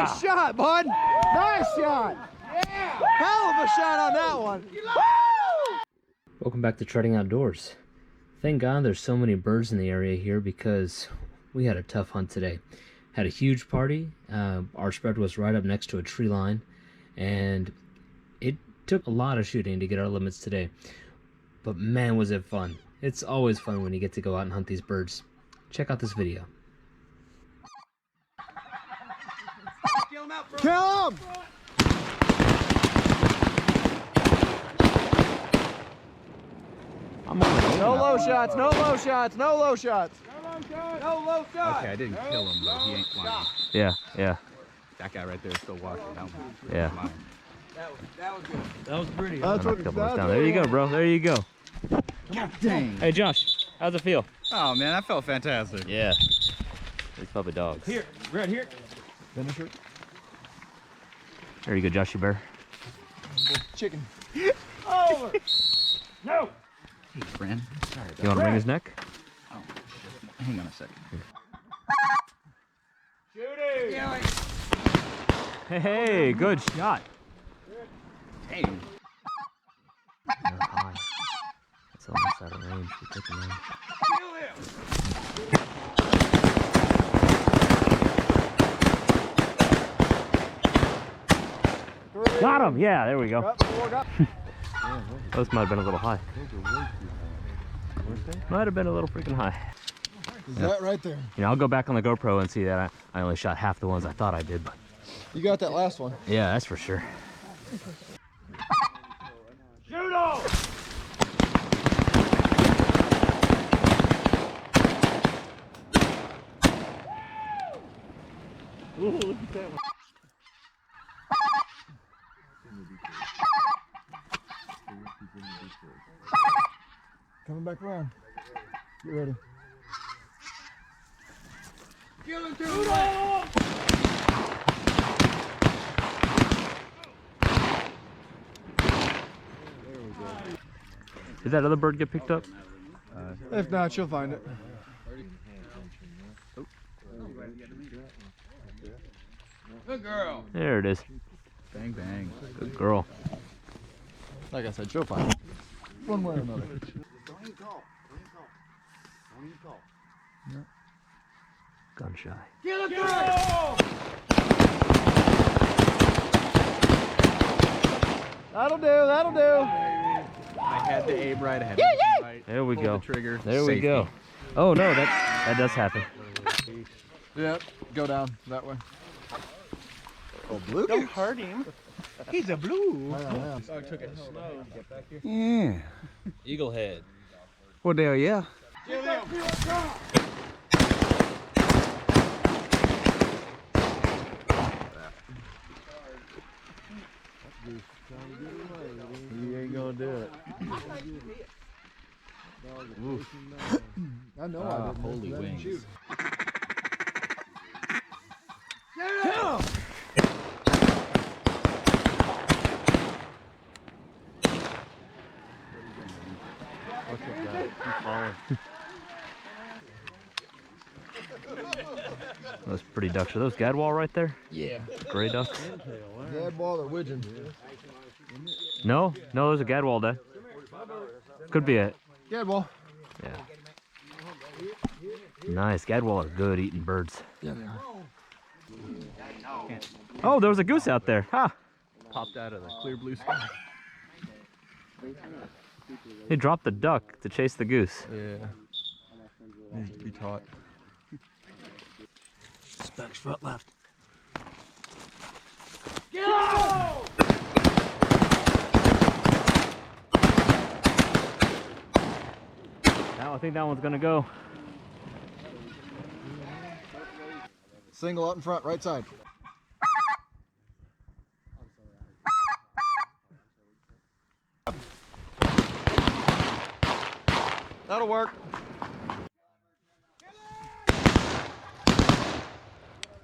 Nice shot, bud. Nice shot. Yeah. Hell of a shot on that one. Welcome back to Treading Outdoors. Thank God there's so many birds in the area here because we had a tough hunt today. Had a huge party. Our spread was right up next to a tree line, and it took a lot of shooting to get our limits today. But man, was it fun. It's always fun when you get to go out and hunt these birds. Check out this video. Kill him! No low shots, no low shots, no low shots. No low shots. Okay, I didn't kill him, but he ain't flying. Yeah. That guy right there is still watching. That one. Yeah. Mine. That was good. That was pretty. There you go, bro. There you go. God dang. Hey, Josh, how's it feel? Oh man, that felt fantastic. Yeah. These puppy dogs. Here, right here. Finish it. There you go, Joshy Bear. Chicken. Over. No. Hey, friend. Sorry about You want to wring his neck? Oh, hang on a second. Shooting. Hey, good shot. Dang. High. It's almost out of range. We took him in. Kill him. Got him! Yeah, there we go. Got Those might have been a little high. Might have been a little freaking high. Is that right there? You know, I'll go back on the GoPro and see that I only shot half the ones I thought I did, but You got that last one. yeah, that's for sure. Shoot him! Ooh, look at that one. Coming back around. Get ready. Kill him, Did that other bird get picked up? If not, she'll find it. Good girl. There it is. Bang bang. Good girl. Like I said, she'll find it. One way or another. Don't even call. Don't even call. Don't even call. Gun shy. Kill him, girl! That'll do, that'll do. I had the aim right. I had the right. There we Pulled go. The trigger. There we Safety. go. Oh no, that does happen. Yep, go down that way. Oh, blue. Don't hurt him. He's a blue. Yeah. I took it slow. Yeah. Eagle head. Well, there, yeah. Kill him. He ain't gonna do it. I know I did. Holy wings. Shoot. Kill him! Those pretty ducks. Are those gadwall right there? Yeah. Gray ducks? Gadwall or widgeon? No, there's a gadwall there. Could be it. Gadwall. Yeah. Nice. Gadwall are good eating birds. Yeah, they are. Oh, there was a goose out there. Ha! Popped out of the clear blue sky. He dropped the duck to chase the goose. Yeah. Needs to be taught. Specks front left. Go! Now I think that one's gonna go. Single up in front, right side. That'll work.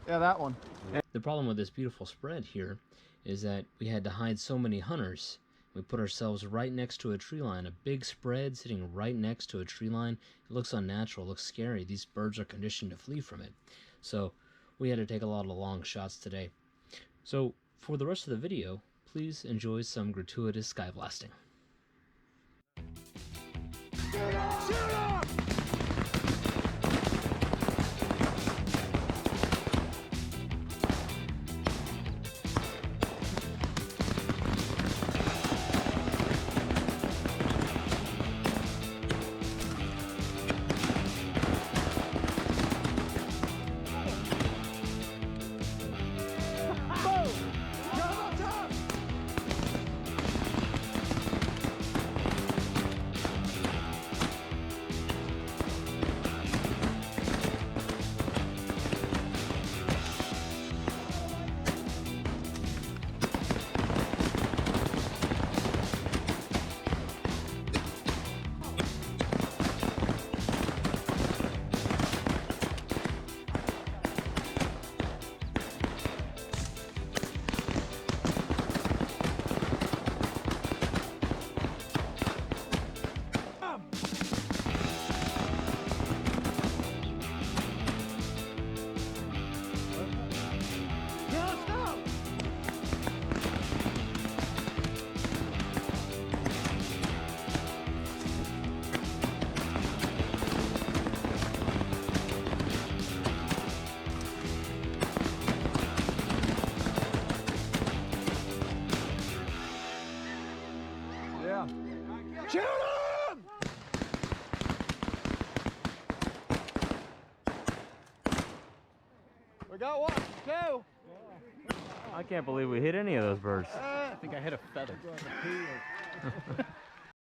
Yeah, that one. The problem with this beautiful spread here is that we had to hide so many hunters. We put ourselves right next to a tree line, a big spread sitting right next to a tree line. It looks unnatural, it looks scary. These birds are conditioned to flee from it. So we had to take a lot of long shots today. So for the rest of the video, please enjoy some gratuitous sky blasting. Shoot him! We got one, two. I can't believe we hit any of those birds. I think I hit a feather.